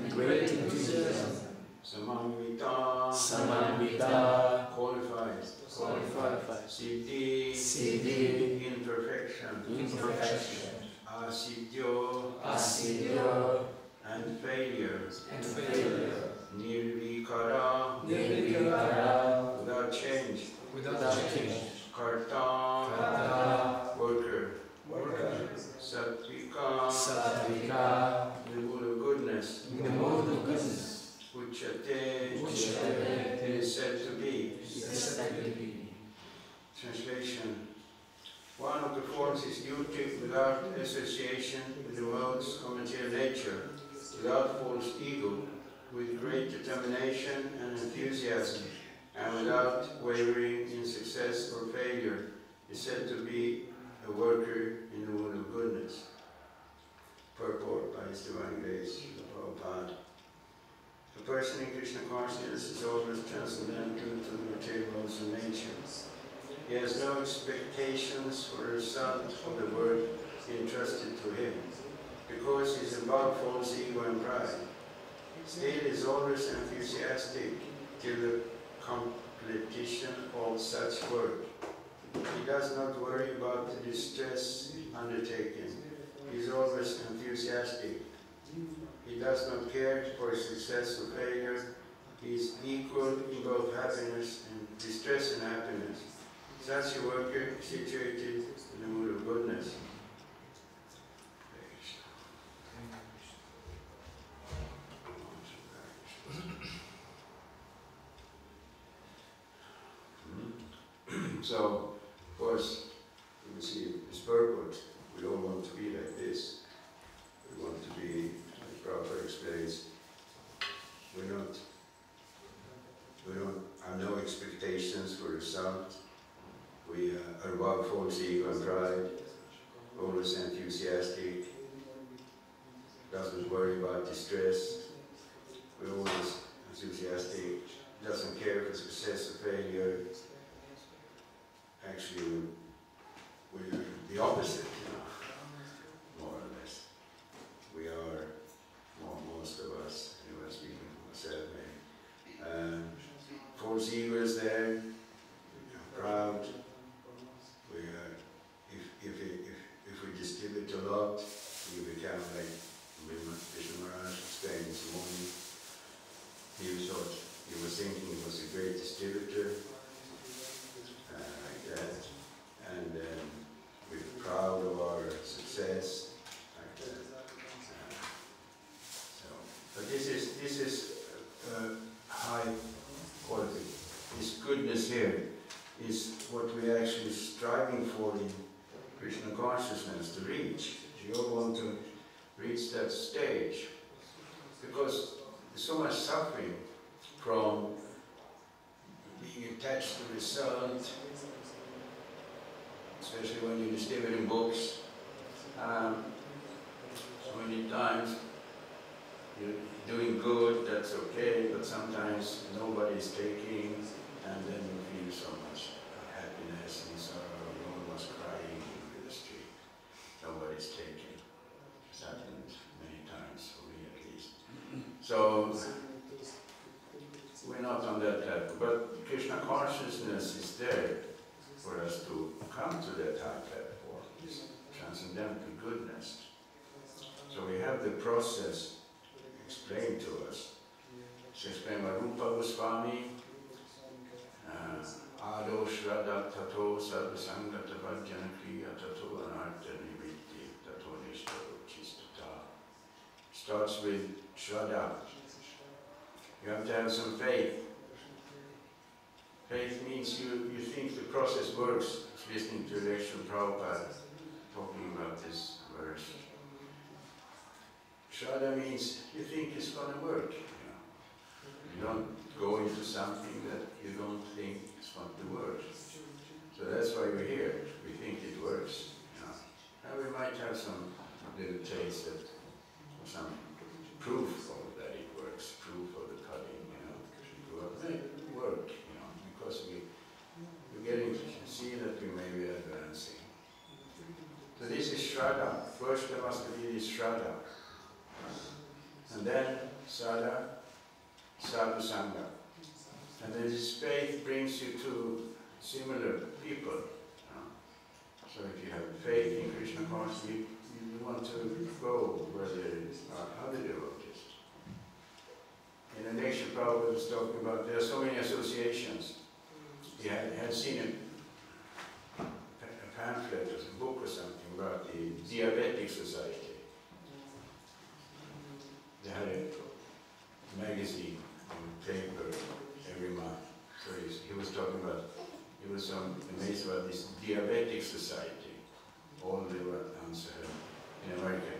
great enthusiasm. Samamvita, qualified. Siddhi, imperfection. Asidyo, and failure. Nirvikara, without change. Karta, worker. Sattvika, the mood of goodness. Uchate, is said to be. Translation. One of the forms is duty without association with the world's material nature, without false ego, with great determination and enthusiasm, and without wavering in success or failure, is said to be a worker in the mood of goodness. Purport by His Divine Grace, Prabhupada. A person in Krishna consciousness is always transcendental to the material laws of nature. He has no expectations for the result of the work entrusted to him, because he is above false ego and pride. Still, he is always enthusiastic till the completion of such work. He does not worry about the distress undertaken. He is always enthusiastic. He does not care for success or failure. He is equal in both happiness and distress and happiness. Such a worker situated in the mood of goodness. So, of course, you can see this purport. We don't want to be like this. We want to be, like Prabhupada explains, we don't have no expectations for result. We are above false ego and pride, always enthusiastic, doesn't worry about distress. We're always enthusiastic, doesn't care for success or failure. Actually, we're the opposite, more or less. We are, most of us, anyway, speaking for myself, maybe. False ego is there, proud. We are, if we distribute a lot, we become like Krishna Maharaj explained this morning. He was thinking he was a great distributor. And we're proud of our success, like that. But this is high quality. This goodness here is what we're actually striving for in Krishna consciousness to reach. We all want to reach that stage, because there's so much suffering from being attached to the result. Especially when you're distributing books. So many times you're doing good, that's okay, but sometimes nobody's taking, and then you feel so much happiness and sorrow. No one was crying in the street. Nobody's taking. It's happened many times, for me at least. So we're not on that level, but Krishna consciousness is there for us to come to that high platform, this transcendental goodness. So we have the process explained to us. It's explained by Rupa Goswami, Ado Shraddha Tato Sarvasangata Vajjana Kriya Tato Anartha Nivitti Tato Nishtaro Chistata. Starts with Shraddha. You have to have some faith. Faith means you think the process works. Listening to the lecture of Prabhupada talking about this verse. Shraddha means you think it's going to work. You don't go into something that you don't think is going to work. So that's why we're here. We think it works. And we might have some little taste of some proof of that it works, proof of the cutting. It may work. Because we're getting to see that we may be advancing. So this is Shraddha. First there must be this Shraddha. and then Sadhu Sangha. And then this faith brings you to similar people. So if you have faith in Krishna consciousness, you want to go where there are other devotees. In the lecture Prabhupada was talking about, there are so many associations. He had seen a pamphlet or a book or something about the Diabetic Society. They had a magazine and paper every month. So he was talking about, he was amazed about this Diabetic Society. All the ones in America.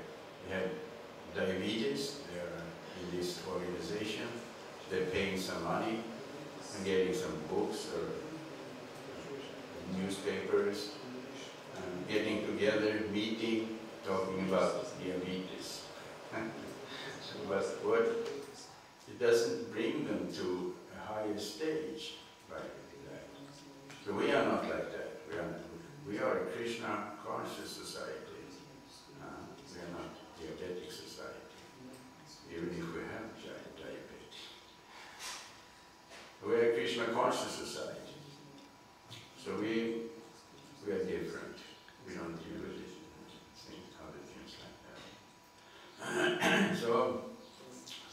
They had diabetes, they are in this organization, they're paying some money and getting some books or newspapers, and getting together, meeting, talking about diabetes. But what, it doesn't bring them to a higher stage by that. So we are not like that. We are a Krishna conscious society. We are not diabetic society, even if we have diabetes. We are a Krishna conscious society. So we are different. We don't deal with other things like that. So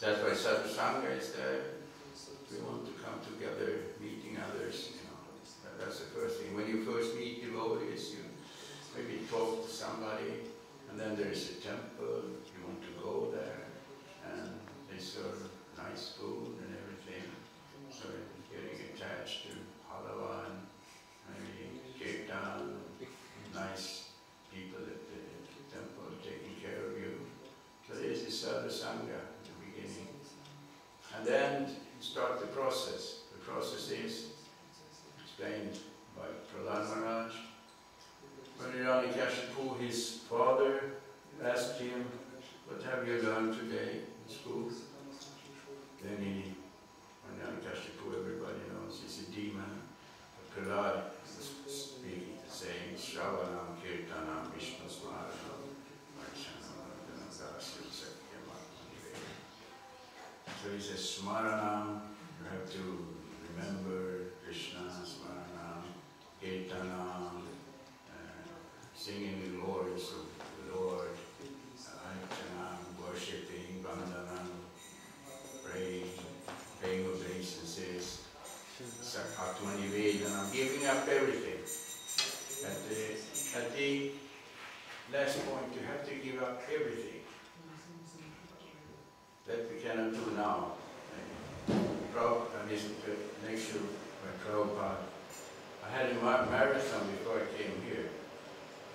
that's why Sadhu Sangha is there. We want to come together, meeting others. That's the first thing. When you first meet devotees, you maybe talk to somebody, and then there is a temple. You want to go there, and they serve nice food and everything. So getting attached to halava and maybe kirtan, nice people at the temple taking care of you. So this is Sadhu Sangha at the beginning. And then you start the process. The process is explained by Prahlad Maharaj. When Hiranyakashipu, his father, asked him, "What have you learned today in school?" Then Hiranyakashipu, everybody knows, he's a demon. But Prahlad was speaking, saying, "Shravanam Kirtanam Vishnu Smaranam Vaichanam Vardanam Dasya Sakyam Atmaniveda." So he says, Smaranam, you have to remember Krishna, Smaranam, Kirtanam, singing the glories of the Lord, Archanam, worshipping, Vandanam, praying, paying obeisances, Atmanivedanam, giving up everything. At the last point, you have to give up everything. That we cannot do now. I listened to a lecture by Prabhupada. I had a marathon before I came here.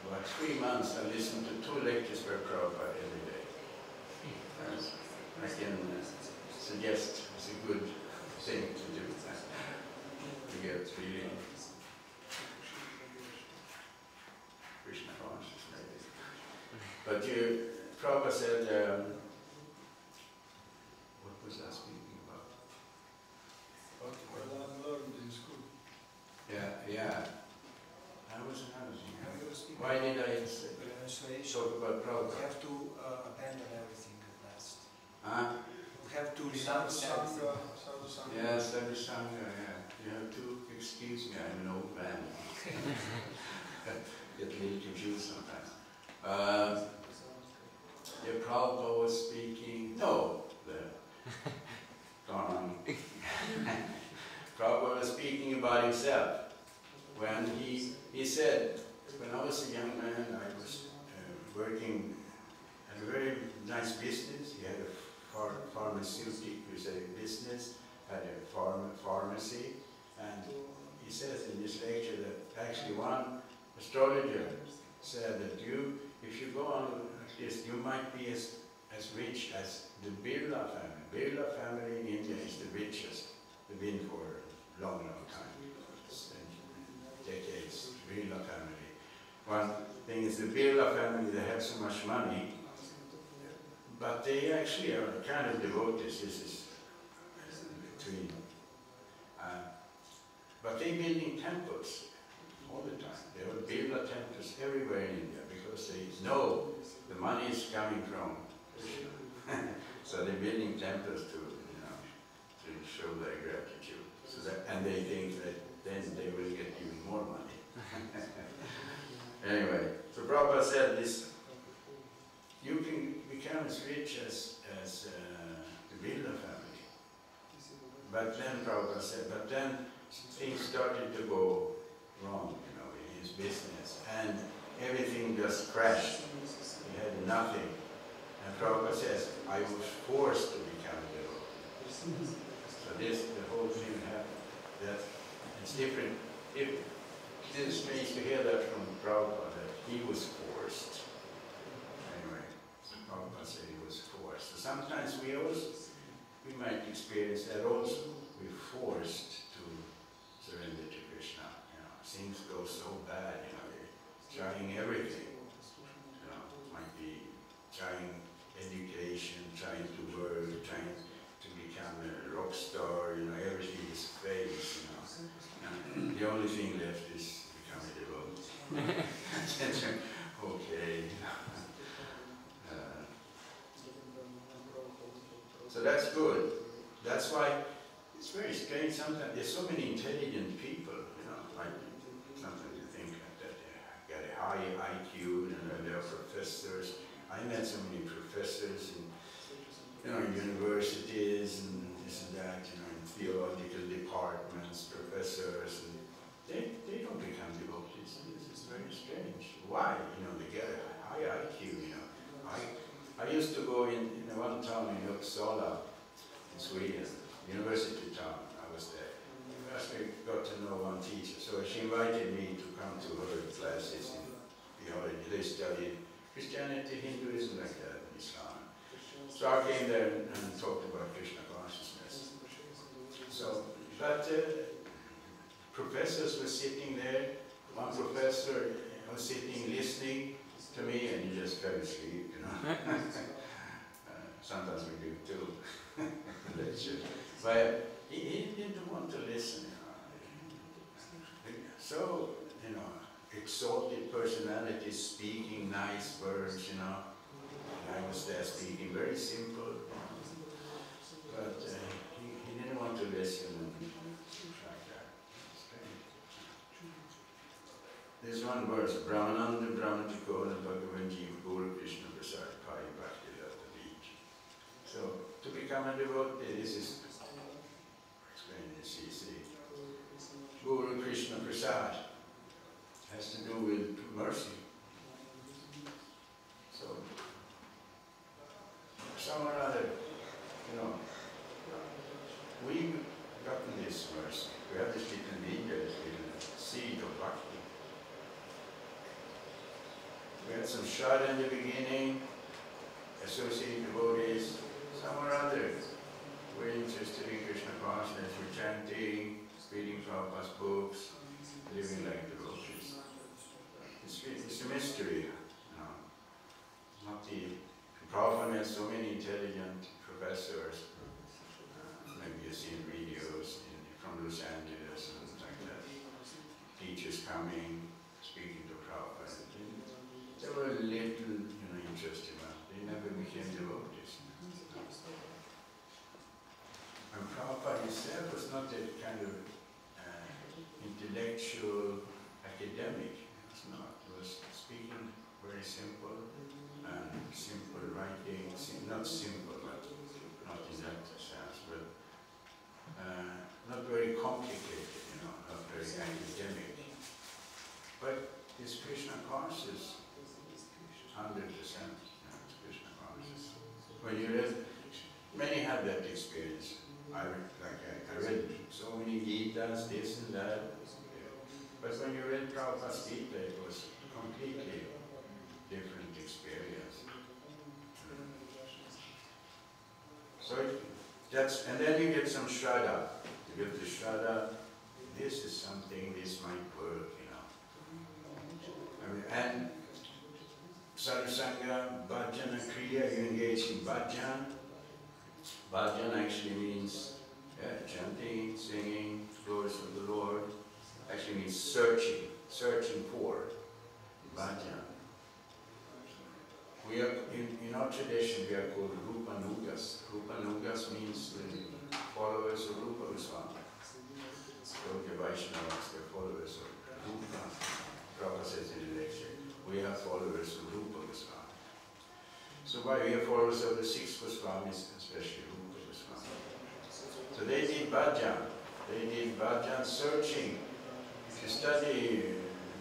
About 3 months I listened to 2 lectures by Prabhupada every day. I can suggest it's a good thing to do. To get really Krishna consciousness. But Prabhupada said, what was I speaking about? What I learned in school. Yeah. I was another thing. Why did I talk about Prabhupada? We have to abandon everything at last. Huh? We have to renounce everything. Yeah, Sadhu Sangha, yeah. You have to excuse me, I'm an old man. Get a little confused sometimes. The Prabhupada was speaking, Prabhupada was speaking about himself. When he said, when I was a young man, I was working at a very nice business. He had a pharmaceutical business, had a pharmacy, and he says in this lecture that actually one astrologer said that if you go on like this, you might be as rich as the Birla family. Birla family in India is the richest. They've been for a long time. Decades, Birla family. One thing is the Birla family, they have so much money, but they actually are kind of devotees. This is between. But they're building temples all the time. There are Birla temples everywhere in India because they know the money is coming from Krishna. So they're temples to, to show their gratitude. So that, and they think that then they will get even more money. Anyway, so Prabhupada said this, you can become as rich as the Builder family. But then Prabhupada said, but then things started to go wrong, in his business, and everything just crashed. He had nothing. And Prabhupada says, I was forced to become a devotee. So the whole thing happened. That it's different. It is strange to hear that from Prabhupada, that he was forced. Anyway, Prabhupada said he was forced. So sometimes we might experience that also. We're forced to surrender to Krishna. Things go so bad, they're trying everything. Might be trying education, trying to work, trying to become a rock star, everything is fake, The only thing left is become a devotee. Okay. So that's good. That's why it's very strange sometimes. There's so many intelligent people, like sometimes you think that they got a high IQ, they're professors. I met so many professors in universities and this and that, in theological departments, professors, and they don't become devotees. This is very strange. Why? They get a high IQ, I used to go in one town in Uppsala, in Sweden, university town. I was there. First I got to know one teacher, so she invited me to come to her classes in theology. They studied Christianity, Hinduism, like that, and Islam. So I came there and talked about Krishna consciousness. So, but professors were sitting there. One professor was sitting, listening to me, and he just fell asleep, Sometimes we do too. But he didn't want to listen. So, exalted personality, speaking nice words, And I was there speaking very simple. But he didn't want to listen like that. There's one verse, Brahmananda Brahmatikona Bhagavan Jeev Guru Krishna Prasad Pai Bhakti Lata Beach. So, to become a devotee, this is explained in CC. Guru Krishna Prasad has to do with mercy. So, some or other, we've gotten this mercy. We have this little media, this little seed of bhakti. We had some Shraddha in the beginning, associated devotees, some or other. We're interested in Krishna consciousness, we're chanting, reading Prabhupada's books, living like devotees. It's a mystery. Not the Prabhupada has so many intelligent professors. Maybe you've seen videos from Los Angeles and like that. Teachers coming, speaking to Prabhupada. They were a little, interested, but they never became devotees. And Prabhupada himself was not that kind of intellectual academic. It's not. He was speaking very simple and simple writing. Not simple, but not in that sense, but not very complicated, not very academic. But his Krishna conscious, 100% Krishna conscious. When you read, many have that experience. I read so many Gitas, this and that. But when you read Prabhupada's Gita, it was completely different experience. So and then you get some Shraddha. You get the Shraddha, this is something, this might work, And Sadhusanga, Bhajana, Kriya, you engage in Bhajan. Bhajan actually means chanting, singing, glories of the Lord. Actually means searching for Bhajan. We are, in our tradition, we are called Rupanugas. Rupanugas Vaishnavas, they're followers of Rupa. Prabhupada says in the lecture, we are followers of Rupa Goswami. So why we are followers of the six Goswamis, especially Rupa Goswami. So they did bhajan. They did bhajan searching. If you study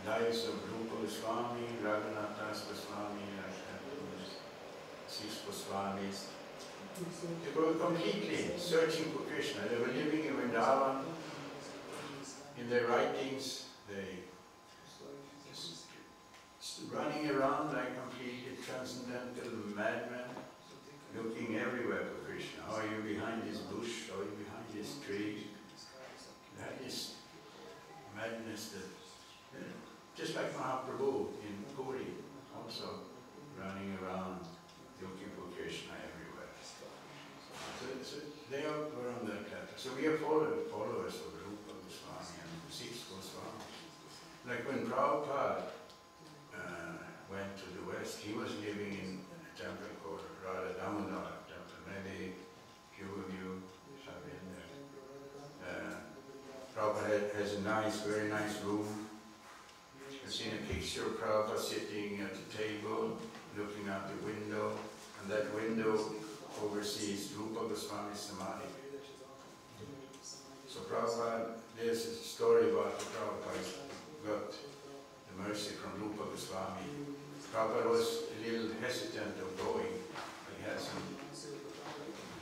lives of Rupa Goswami, Raghunathas Goswami, six Goswamis, they were completely searching for Krishna. They were living in Vrindavan. In their writings, they running around like completely transcendental madmen, looking everywhere for Krishna. Are you behind this bush? Are you behind this tree? That is madness that, just like Mahaprabhu in Puri, also running around looking for Krishna everywhere. So they were on that level. So we are followers of Rupa Goswami and the six Goswamis. Like when Prabhupada went to the West, he was living in a temple called Radha Damodar temple. Maybe few of you have been there. Prabhupada has a nice, very nice room. You've seen a picture of Prabhupada sitting at the table, looking out the window, and that window oversees Rupa Goswami's Samadhi. So Prabhupada, there's a story about Prabhupada got the mercy from Rupa Goswami. Prabhupada was a little hesitant of going. He had some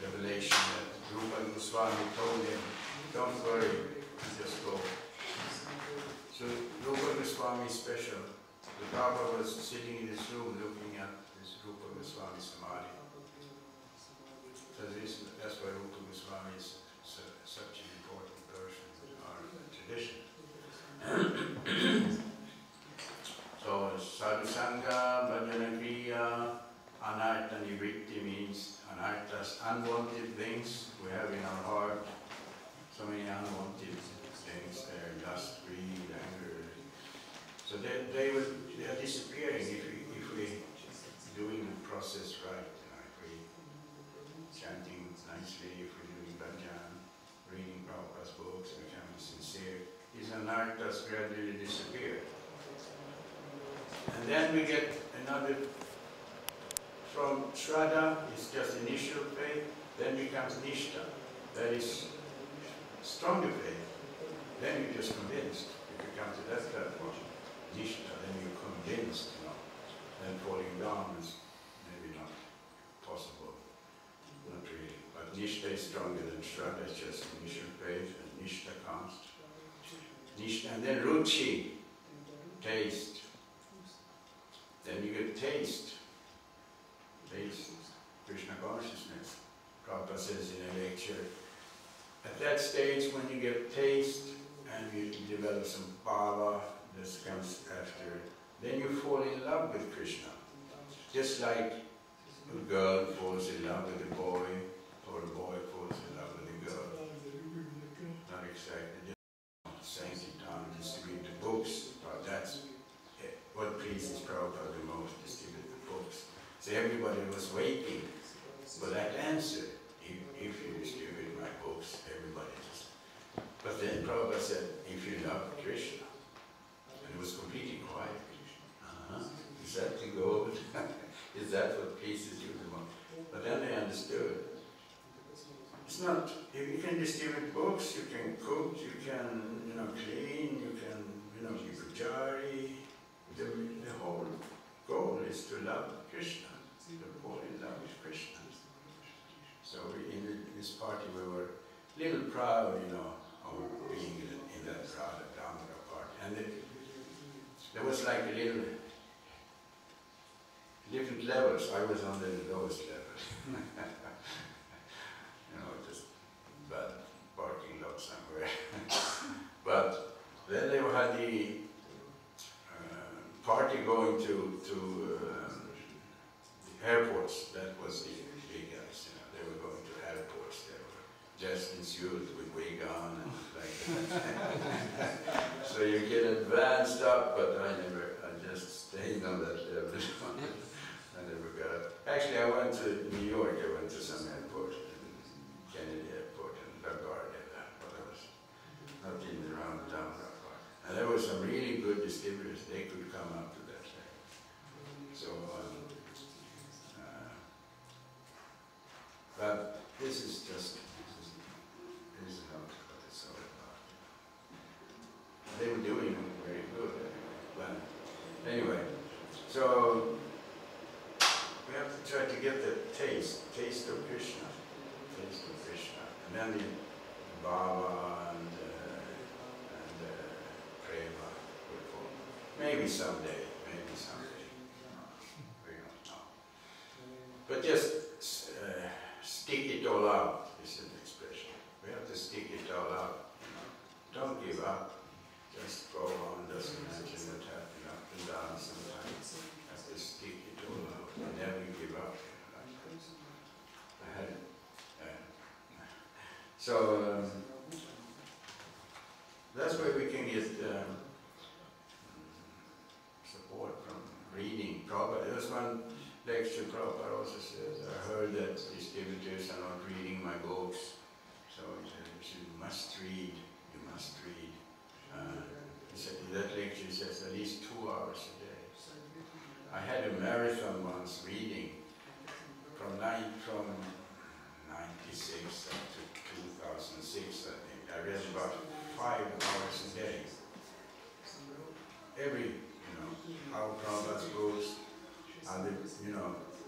revelation that Rupa Goswami told him, don't worry, just go. So Rupa Goswami is special. The Prabhupada was sitting in this room looking at this Rupa Goswami Samadhi. So that's why Rupa Goswami is such an important person in our tradition. So sadhu sangha, bhajana kriya, anartha nivritti means anarthas, unwanted things we have in our heart. So many unwanted things there, lust, greed, anger. So they are disappearing if we doing the process right. If we chanting nicely, if we're doing bhajan, reading Prabhupada's books, becoming sincere, these anarthas gradually disappear. And then we get another, from Shraddha, it's just initial faith, then becomes Nishtha, that is stronger faith. Then you're just convinced. If you come to that platform, Nishtha, then you're convinced, then falling down is maybe not possible, not really. But Nishtha is stronger than Shraddha, it's just initial faith, and Nishtha comes. Nishtha, and then Ruchi, taste. Then you get taste, Krishna consciousness. Prabhupada says in a lecture, at that stage when you get taste and you develop some bhava, this comes after, then you fall in love with Krishna. Just like a girl falls in love with a boy, or a boy falls in love with a girl. Not exactly, just saying in town, distribute the books, but that's what pleases Prabhupada the most, distribute the books. So everybody was waiting for that answer. If you distribute my books, everybody just... But then Prabhupada said, if you love Krishna, and it was completely quiet. Is that the goal? Is that what pleases you the most? But then they understood. It's not, you can distribute books, you can cook, you can, clean, you can, be pujari. The whole goal is to love Krishna, to fall in love with Krishna. So in this party we were a little proud, of being in that Radha Damodar party. And there was like a little different levels. I was on the lowest level. Just bad parking lot somewhere. But then they had the party going to the airports. That was the big guys. They were going to airports. They were just in suit with wig on and like that. So you get advanced up, but I just stayed on that level. I never got. Actually, I went to New York. I went to some airport, Kennedy Airport and LaGuardia, but I was not in around down. this is not what it's all about. They were doing very good. But anyway, so we have to try to get the taste of Krishna, and then the Baba and Prema will follow. Maybe someday. We don't know. But just stick it all out is an expression. We have to stick it all out. Don't give up. Just go on. Doesn't matter what happens up and down sometimes. Have to stick it all out and never give up. So that's where we can get support from reading. Prabhupada, there was one lecture Prabhupada also says, I heard that distributors are not reading my books, so he said, you must read, you must read. He said, that lecture says at least 2 hours a day. I had a marathon once reading from 96 up to 2006, I think. I read about 5 hours a day. Every, how Prabhupada's books, other,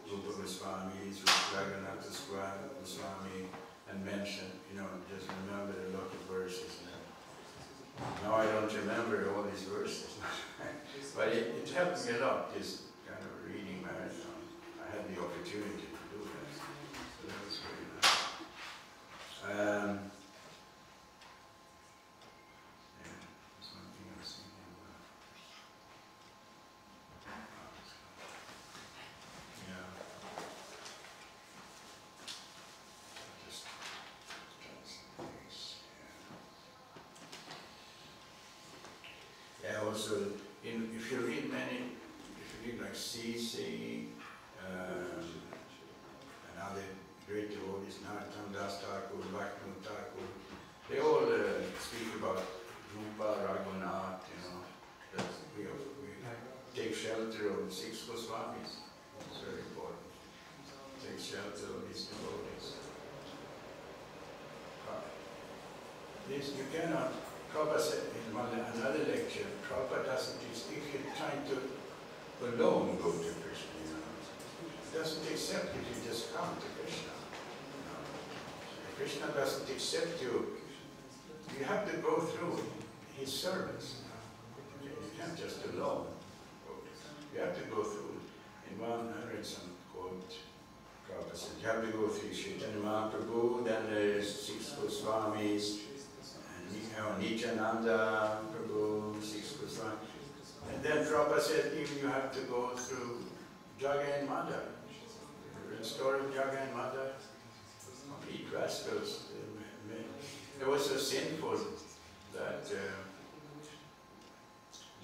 Rupa Goswami's, Raghunath Goswami, and mention, just remember a lot of verses. Now I don't remember all these verses, but it helped me a lot, this kind of reading marathon. I had the opportunity to do that, so that was very nice. There's something else in here. Also, if you read like C.C. and other great devotees, Narottam Das Thakur, Bhakti Thakur, they all speak about Rupa, Raghunath, that we take shelter of 6 Goswamis. It's very important. Take shelter of these devotees. This you cannot. Prabhupada said in another lecture, Prabhupada doesn't, if you're trying to alone go to Krishna, he doesn't accept if you just come to Krishna. Krishna doesn't accept you. You have to go through his service. You can't just alone go. You have to go through. In one, I read some quote, Prabhupada said, you have to go through Chaitanya Mahaprabhu, then there's 6 Goswamis, Nityananda Prabhu, 6 Goswami. And then Prabhupada said, even you have to go through Jaga and Madha. The story of Jaga and Madha, complete rascals. They were so sinful that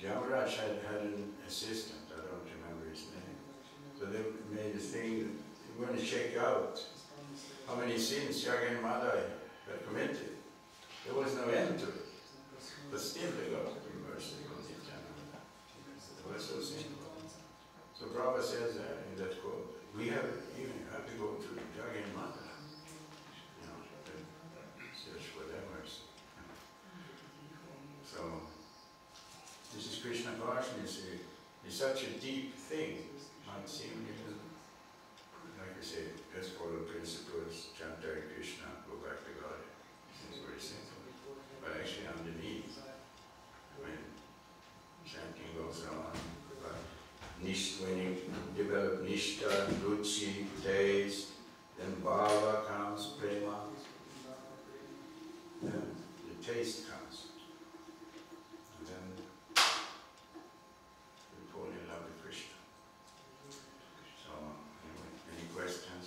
Jamaraj had an assistant, I don't remember his name. So they made a thing, they were going to check out how many sins Jaga and Madha had committed. There was no end to it. But still they got the mercy from Nityananda. They were so simple. So Prabhupada says in that quote, we have to go to Jaga and Madha. Search for their mercy. So this is Krishna consciousness. It's such a deep thing. Might seem little, like I say, just follow principles, chant Hare Krishna, go back to God. It's very simple. But actually underneath, when chanting goes on, when you develop nishta, ruchi, taste, then bhava comes, prema, then the taste comes. And then we fall in love with Krishna. So, anyway, any questions?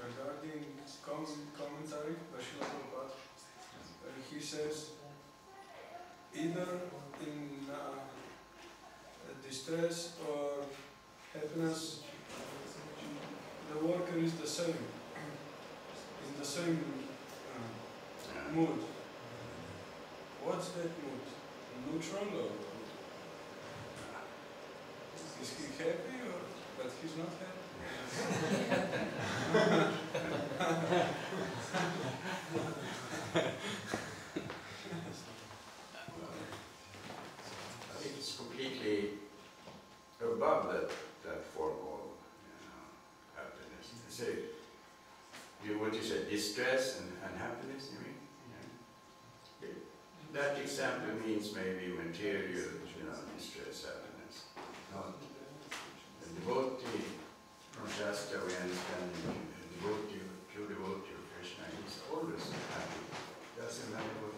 Regarding commentary by Srila Prabhupada, he says, either in distress or happiness, the worker is the same, in the same mood. What's that mood? Neutral or is he happy or but he's not happy? It's completely above that form of happiness. So, what you said, distress and happiness, you mean? Yeah. That example means maybe material, distress, happiness. Not the devotee from Shastra, we understand the devotee, pure devotee of Krishna, is always happy. Doesn't matter what,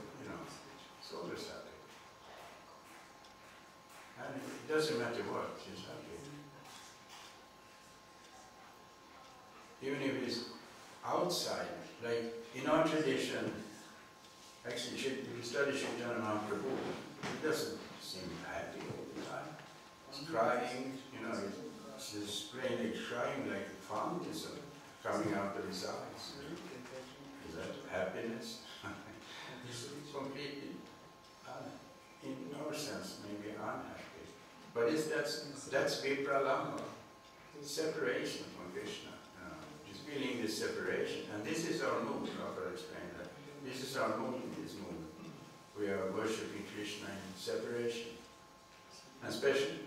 it's always happy. And it doesn't matter what, she's happy. Even if it is outside, like in our tradition, actually if you study Chaitanya Prabhu, he doesn't seem happy all the time. He's crying, he's plainly crying like fountains coming out of his eyes. Is that happiness? It's completely, in our sense, maybe unhappy. But that's vipralambha, separation from Krishna. Just feeling this separation. And this is our mood, Prabhupada explained that. This is our mood in this movement. We are worshipping Krishna in separation. And especially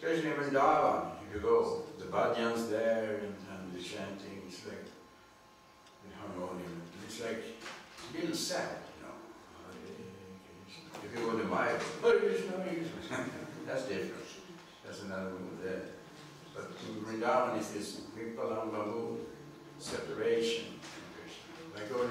in Vrindavan, if you go, the bhajans there and the chanting, it's like the harmonium. It's like a little sad, If you go to Maya, Hare Krishna, that's different. That's another mood there. But in Vrindavan is this Vipalamba mood, separation from Krishna. Like go